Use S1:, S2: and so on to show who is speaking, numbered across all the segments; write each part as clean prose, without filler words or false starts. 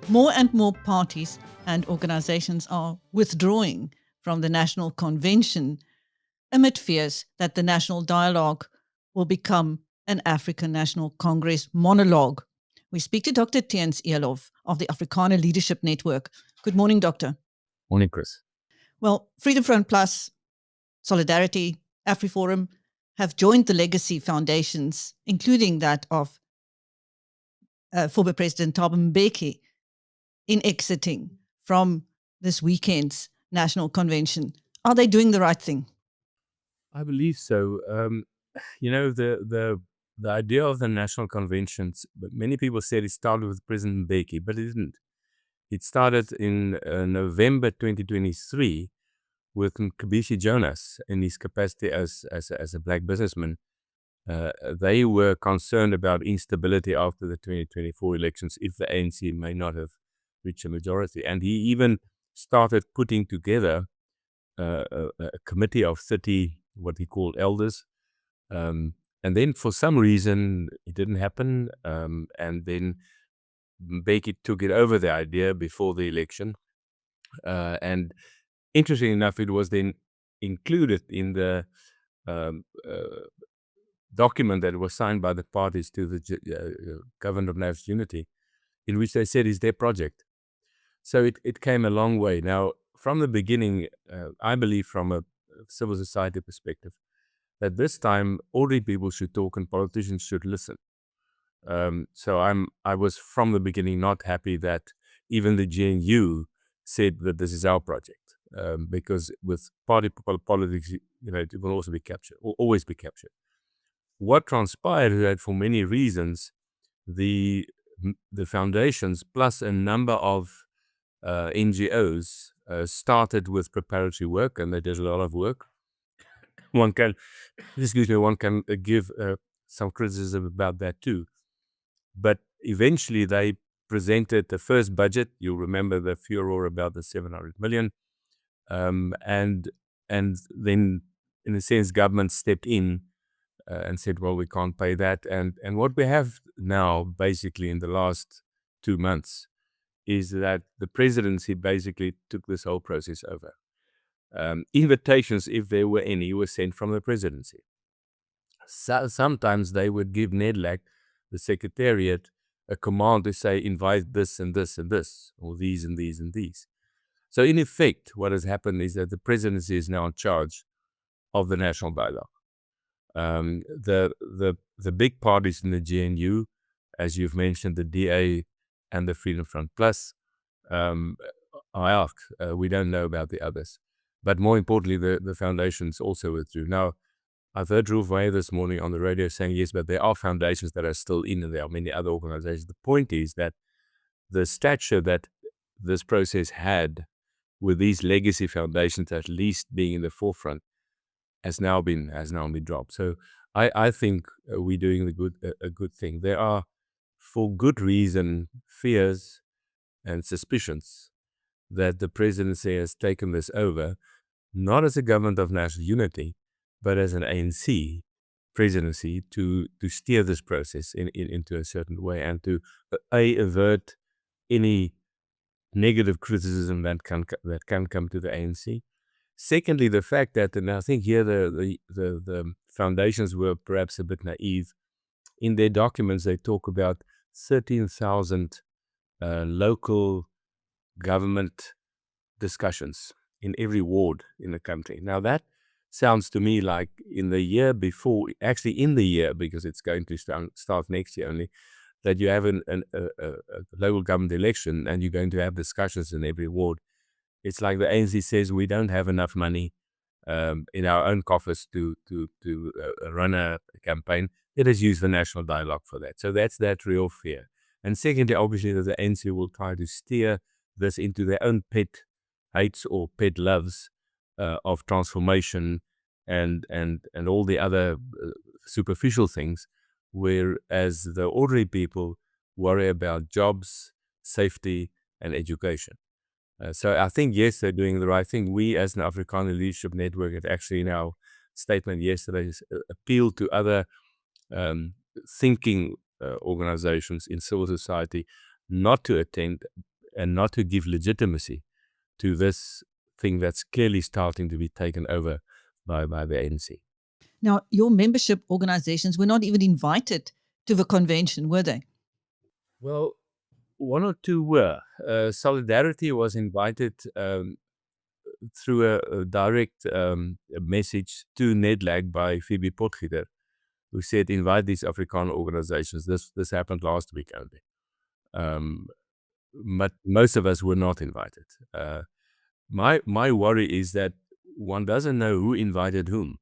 S1: More and more parties and organizations are withdrawing from the National Convention amid fears that the national dialogue will become an African National Congress monologue. We speak to Dr. Theuns Eloff of the Afrikaner Leadership Network. Good morning, Doctor.
S2: Morning, Chris.
S1: Well, Freedom Front Plus, Solidarity, AfriForum have joined the legacy foundations, including that of former President Thabo Mbeki, in exiting from this weekend's National Convention. Are they doing the right thing?
S2: I believe so. The idea of the National Conventions, many people said it started with President Mbeki, but it didn't. It started in November 2023 with Mcebisi Jonas in his capacity as a black businessman. They were concerned about instability after the 2024 elections if the ANC may not have reached a majority. And he even started putting together a committee of 30, what he called elders. And then for some reason, it didn't happen. And then Mbeki took it over the idea before the election. And interestingly enough, it was then included in the document that was signed by the parties to the Government of National Unity, in which they said it's their project. So it came a long way. Now, from the beginning, I believe from a civil society perspective, that this time ordinary people should talk and politicians should listen. So I was from the beginning not happy that even the GNU said that this is our project, because with party politics, it will also be captured, will always be captured. What transpired is that for many reasons, the foundations plus a number of NGOs started with preparatory work, and they did a lot of work. One can give some criticism about that too. But eventually they presented the first budget. You'll remember the furor about the 700 million. And then, in a sense, government stepped in and said, well, we can't pay that. And what we have now, basically, in the last 2 months, is that the presidency basically took this whole process over. Invitations, if there were any, were sent from the presidency. So sometimes they would give NEDLAC, the secretariat, a command to say, invite this and this and this, or these and these and these. So in effect, what has happened is that the presidency is now in charge of the national dialogue. The big parties in the GNU, as you've mentioned, the DA and the Freedom Front Plus, are out. We don't know about the others. But more importantly, the foundations also withdrew. Now, I've heard Ruth Way this morning on the radio saying, yes, but there are foundations that are still in, and there are many other organizations. The point is that the stature that this process had with these legacy foundations at least being in the forefront has now been dropped. So I think we're doing a good thing. There are, for good reason, fears and suspicions that the presidency has taken this over, not as a government of national unity, but as an ANC presidency to steer this process into a certain way and to avert any negative criticism that can come to the ANC. Secondly, the fact that, and I think here the foundations were perhaps a bit naive. In their documents, they talk about 13,000 local government discussions in every ward in the country. Now that sounds to me like in the year before, actually in the year, because it's going to start next year only, that you have a local government election and you're going to have discussions in every ward. It's like the ANC says, we don't have enough money in our own coffers to run a campaign. Let us use the national dialogue for that. So that's that real fear. And secondly, obviously, that the ANC will try to steer this into their own pet hates or pet loves of transformation and all the other superficial things, whereas the ordinary people worry about jobs, safety, and education. So I think, yes, they're doing the right thing. We, as an Afrikaner Leadership Network, have actually in our statement yesterday appealed to other thinking organizations in civil society not to attend and not to give legitimacy to this thing that's clearly starting to be taken over by the ANC.
S1: Now, your membership organizations were not even invited to the convention, were they?
S2: Well, one or two were. Solidarity was invited through a direct message to NEDLAC by Phoebe Potgieter, who said, invite these Afrikaner organizations. This happened last week only. But most of us were not invited. My worry is that one doesn't know who invited whom.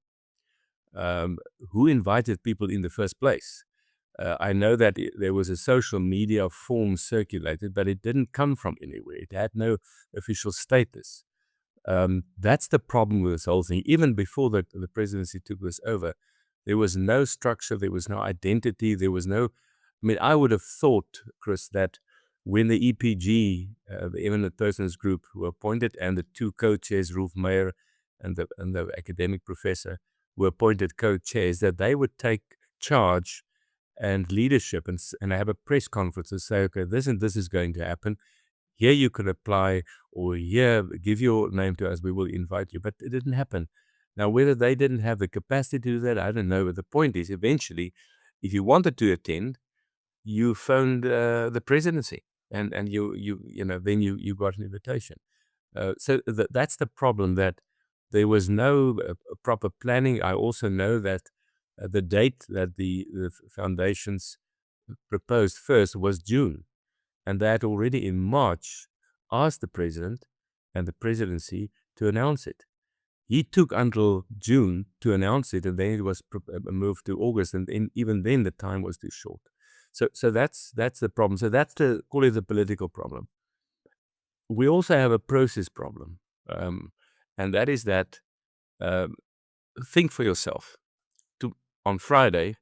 S2: Who invited people in the first place. I know that there was a social media form circulated, but it didn't come from anywhere. It had no official status. That's the problem with this whole thing. Even before the presidency took this over, there was no structure, there was no identity, there was no... I mean, I would have thought, Chris, that when the EPG, the Eminent Persons Group, were appointed, and the two co-chairs, Rolf Meyer and the academic professor, were appointed co-chairs, that they would take charge and leadership and have a press conference and say, okay, this and this is going to happen. Here you can apply, or here, give your name to us, we will invite you. But it didn't happen. Now, whether they didn't have the capacity to do that, I don't know. But the point is, eventually, if you wanted to attend, you phoned the presidency, and then you got an invitation. So that's the problem, that there was no proper planning. I also know that the date that the foundations proposed first was June, and that already in March asked the president and the presidency to announce it. He took until June to announce it, and then it was moved to August, and even then the time was too short. So that's the problem. So that's call it the political problem. We also have a process problem, and that is that think for yourself. On Friday,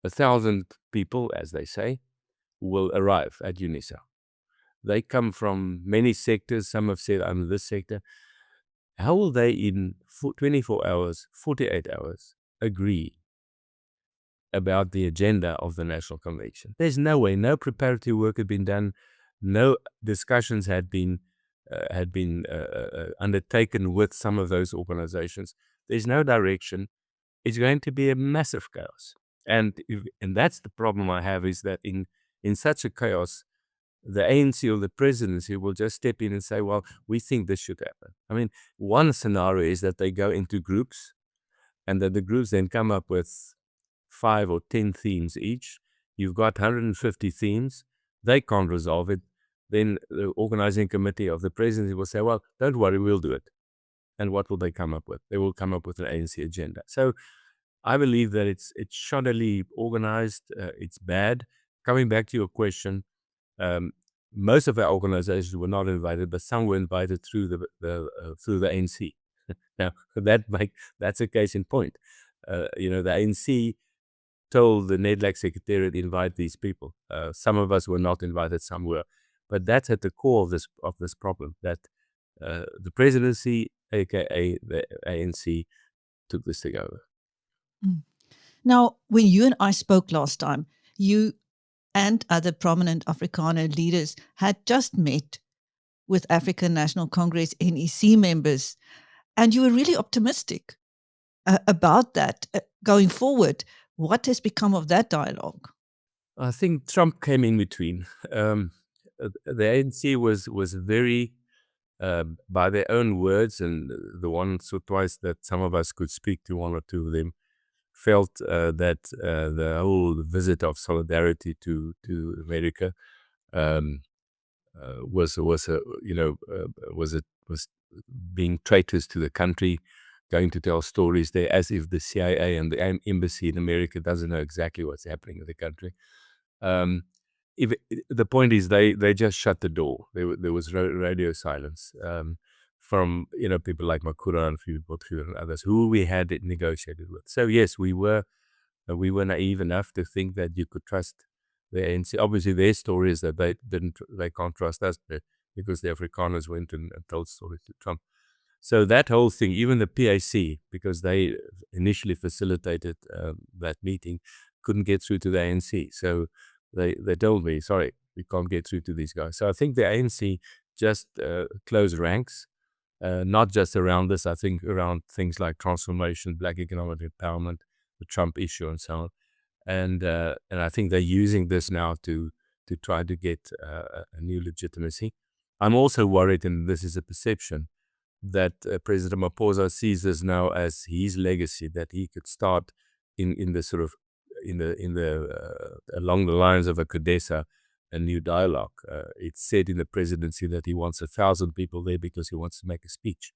S2: 1,000 people, as they say, will arrive at UNISA. They come from many sectors. Some have said, I'm in this sector. How will they in 24 hours, 48 hours, agree about the agenda of the National Convention? There's no way. No preparatory work had been done. No discussions had been undertaken with some of those organizations. There's no direction. It's going to be a massive chaos. And that's the problem I have, is that in such a chaos, the ANC or the presidency will just step in and say, well, we think this should happen. I mean, one scenario is that they go into groups, and that the groups then come up with 5 or 10 themes each. You've got 150 themes. They can't resolve it. Then the organizing committee of the presidency will say, well, don't worry, we'll do it. And what will they come up with? They will come up with an ANC agenda. So I believe that it's shoddily organized. It's bad. Coming back to your question, most of our organizations were not invited, but some were invited through the ANC. Now that's a case in point. The ANC told the NEDLAC secretariat, invite these people. Some of us were not invited, some were, but that's at the core of this problem, that the presidency, aka the ANC, took this thing over.
S1: Now, when you and I spoke last time, you and other prominent Afrikaner leaders had just met with African National Congress NEC members, and you were really optimistic about that going forward. What has become of that dialogue?
S2: I think Trump came in between. The ANC was very, by their own words, and the once or twice that some of us could speak to one or two of them, felt that the whole visit of solidarity to America was being traitors to the country, going to tell stories there, as if the CIA and the embassy in America doesn't know exactly what's happening in the country. The point is, they just shut the door. There was radio silence from people like Makura and Phoebe Potgieter and others who we had negotiated with. So yes, we were naive enough to think that you could trust the ANC. Obviously, their story is that they can't trust us. because the Afrikaners went and told stories to Trump. So that whole thing, even the PAC, because they initially facilitated that meeting, couldn't get through to the ANC. So they told me, sorry, we can't get through to these guys. So I think the ANC just closed ranks, not just around this, I think around things like transformation, black economic empowerment, the Trump issue and so on. And I think they're using this now to try to get a new legitimacy. I'm also worried, and this is a perception, that President Ramaphosa sees this now as his legacy, that he could start in the sort of along the lines of a Codesa, a new dialogue. It's said in the presidency that he wants 1,000 people there because he wants to make a speech.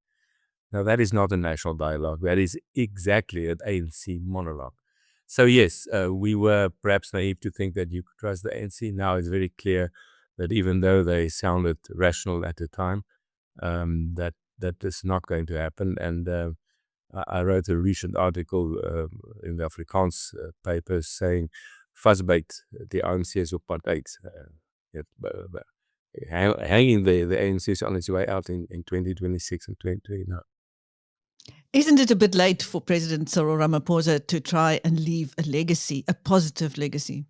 S2: Now that is not a national dialogue. That is exactly an ANC monologue. So yes, we were perhaps naive to think that you could trust the ANC. Now it's very clear that even though they sounded rational at the time, that is not going to happen. And I wrote a recent article in the Afrikaans papers saying, "Vasbyt, die ANC is op pad uit." Hanging the ANC is on its way out in 2026 and 2029.
S1: Isn't it a bit late for President Cyril Ramaphosa to try and leave a legacy, a positive legacy?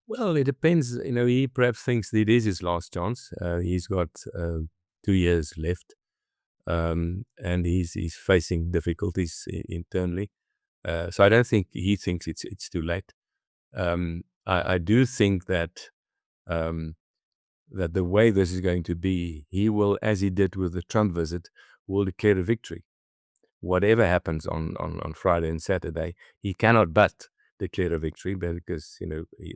S2: Well, it depends. He perhaps thinks that it is his last chance. He's got 2 years left, and he's facing difficulties internally. So I don't think he thinks it's too late. I do think that that the way this is going to be, he will, as he did with the Trump visit, will declare a victory. Whatever happens on Friday and Saturday, he cannot but declare a victory because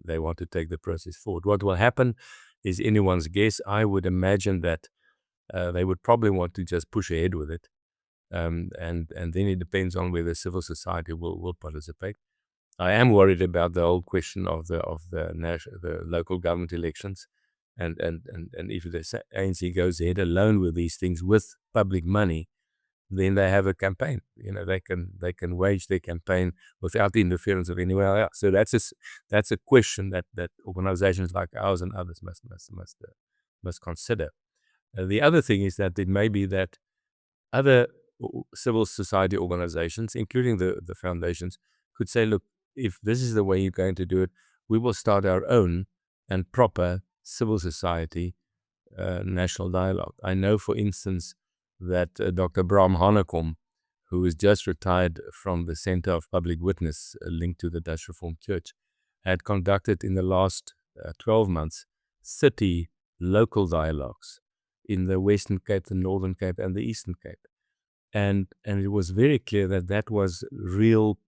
S2: they want to take the process forward. What will happen is anyone's guess. I would imagine that they would probably want to just push ahead with it, and then it depends on whether civil society will participate. I am worried about the whole question of the local government elections, and if the ANC goes ahead alone with these things with public money, then they have a campaign. They can wage their campaign without the interference of anyone else. So that's a question that organizations like ours and others must consider. The other thing is that it may be that other civil society organizations, including the foundations, could say, look, if this is the way you're going to do it, we will start our own and proper civil society national dialogue. I know, for instance, that Dr. Bram Hanekom, who is just retired from the Center of Public Witness linked to the Dutch Reformed Church, had conducted in the last 12 months 30 local dialogues in the Western Cape, the Northern Cape, and the Eastern Cape. And it was very clear that was real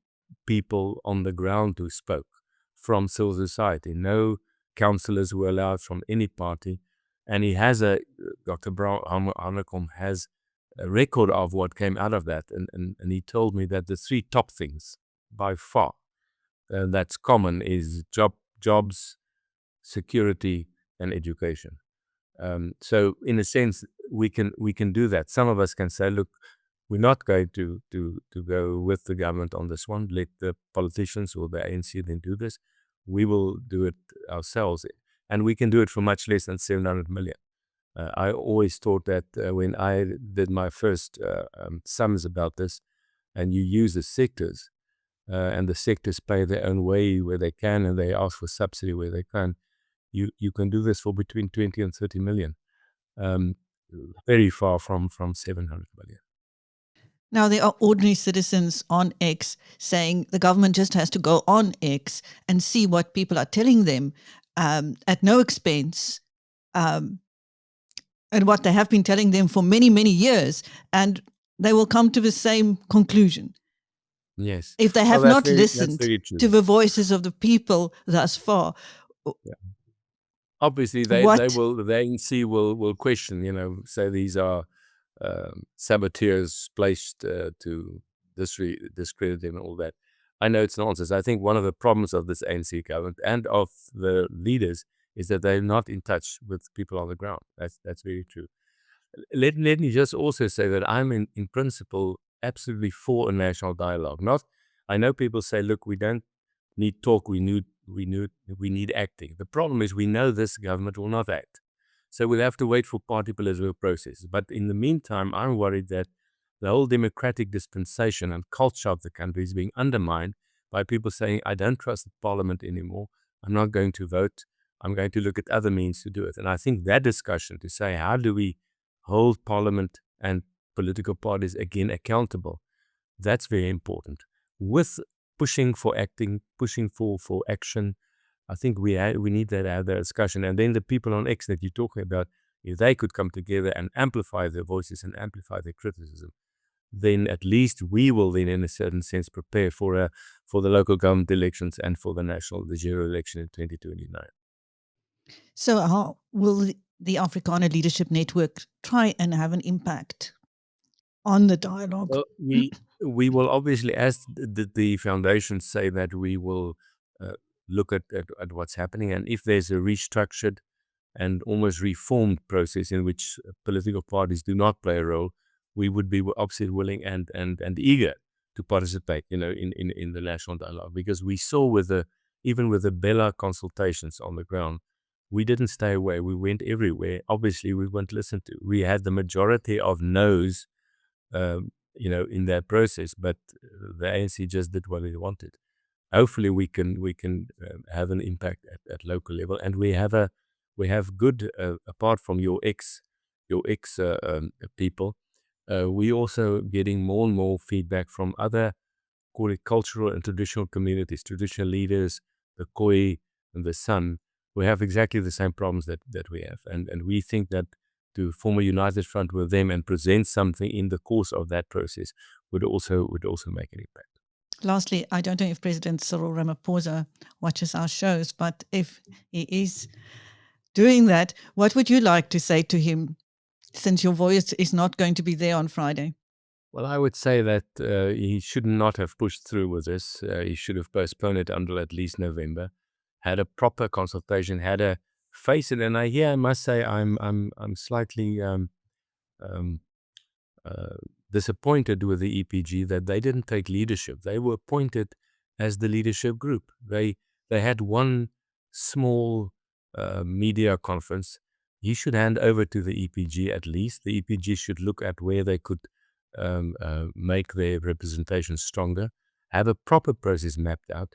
S2: people on the ground who spoke from civil society. No councillors were allowed from any party. And Dr. Brown Hanekom has a record of what came out of that. And he told me that the 3 top things by far that's common is jobs, security, and education. So in a sense, we can do that. Some of us can say, look, we're not going to go with the government on this one. Let the politicians or the ANC then do this. We will do it ourselves. And we can do it for much less than 700 million. I always thought that when I did my first sums about this, and you use the sectors, and the sectors pay their own way where they can, and they ask for subsidy where they can, you can do this for between 20 and 30 million. Very far from 700 million.
S1: Now, there are ordinary citizens on X saying the government just has to go on X and see what people are telling them at no expense, and what they have been telling them for many, many years, and they will come to the same conclusion.
S2: Yes.
S1: If they have not listened to the voices of the people thus far.
S2: Yeah. Obviously, the ANC will question, say these are saboteurs placed to discredit them and all that. I know it's nonsense. I think one of the problems of this ANC government and of the leaders is that they're not in touch with people on the ground. That's very true. Let me just also say that I'm in principle absolutely for a national dialogue. I know people say, look, we don't need talk, we need acting. The problem is we know this government will not act. So we'll have to wait for party political processes. But in the meantime, I'm worried that the whole democratic dispensation and culture of the country is being undermined by people saying, I don't trust the parliament anymore. I'm not going to vote. I'm going to look at other means to do it. And I think that discussion to say, how do we hold parliament and political parties again accountable, that's very important. With pushing for acting, pushing for action, I think we need that to have that discussion. And then the people on X that you're talking about, if they could come together and amplify their voices and amplify their criticism, then at least we will then, in a certain sense, prepare for the local government elections and for the general election in 2029.
S1: So how will the Afrikaner Leadership Network try and have an impact on the dialogue?
S2: Well, we will obviously, as the foundations say, that we will look at what's happening, and if there's a restructured and almost reformed process in which political parties do not play a role, we would be obviously willing and eager to participate, in the national dialogue, because we saw even with the Bella consultations on the ground, we didn't stay away. We went everywhere. Obviously, we weren't listened to. We had the majority of no's, in that process, but the ANC just did what it wanted. Hopefully, we can have an impact at local level, and we have good, apart from your ex people, we also getting more and more feedback from other, call it cultural and traditional communities, traditional leaders, the Khoi and the San, who have exactly the same problems that we have, and we think that to form a united front with them and present something in the course of that process would also make an impact.
S1: Lastly, I don't know if President Cyril Ramaphosa watches our shows, but if he is doing that, what would you like to say to him, since your voice is not going to be there on Friday?
S2: Well, I would say that he should not have pushed through with this. He should have postponed it until at least November, had a proper consultation, had a face it. And I must say, I'm slightly disappointed with the EPG that they didn't take leadership. They were appointed as the leadership group. They had one small media conference. He should hand over to the EPG at least. The EPG should look at where they could make their representation stronger, have a proper process mapped out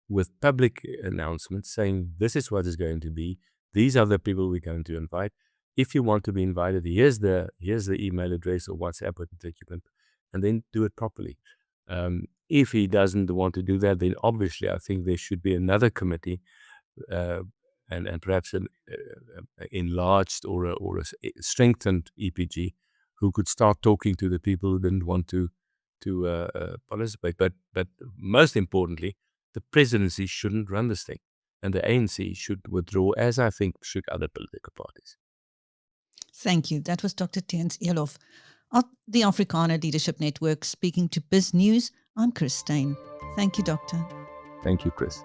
S2: with public announcements saying this is what is going to be, these are the people we're going to invite. If you want to be invited, here's the email address or WhatsApp that you can, and then do it properly. If he doesn't want to do that, then obviously I think there should be another committee and perhaps an enlarged or a strengthened EPG who could start talking to the people who didn't want to participate. But most importantly, the presidency shouldn't run this thing, and the ANC should withdraw, as I think should other political parties.
S1: Thank you. That was Dr. Theuns Eloff of the Afrikaner Leadership Network speaking to BizNews. I'm Chris Steyn. Thank you, Doctor.
S2: Thank you, Chris.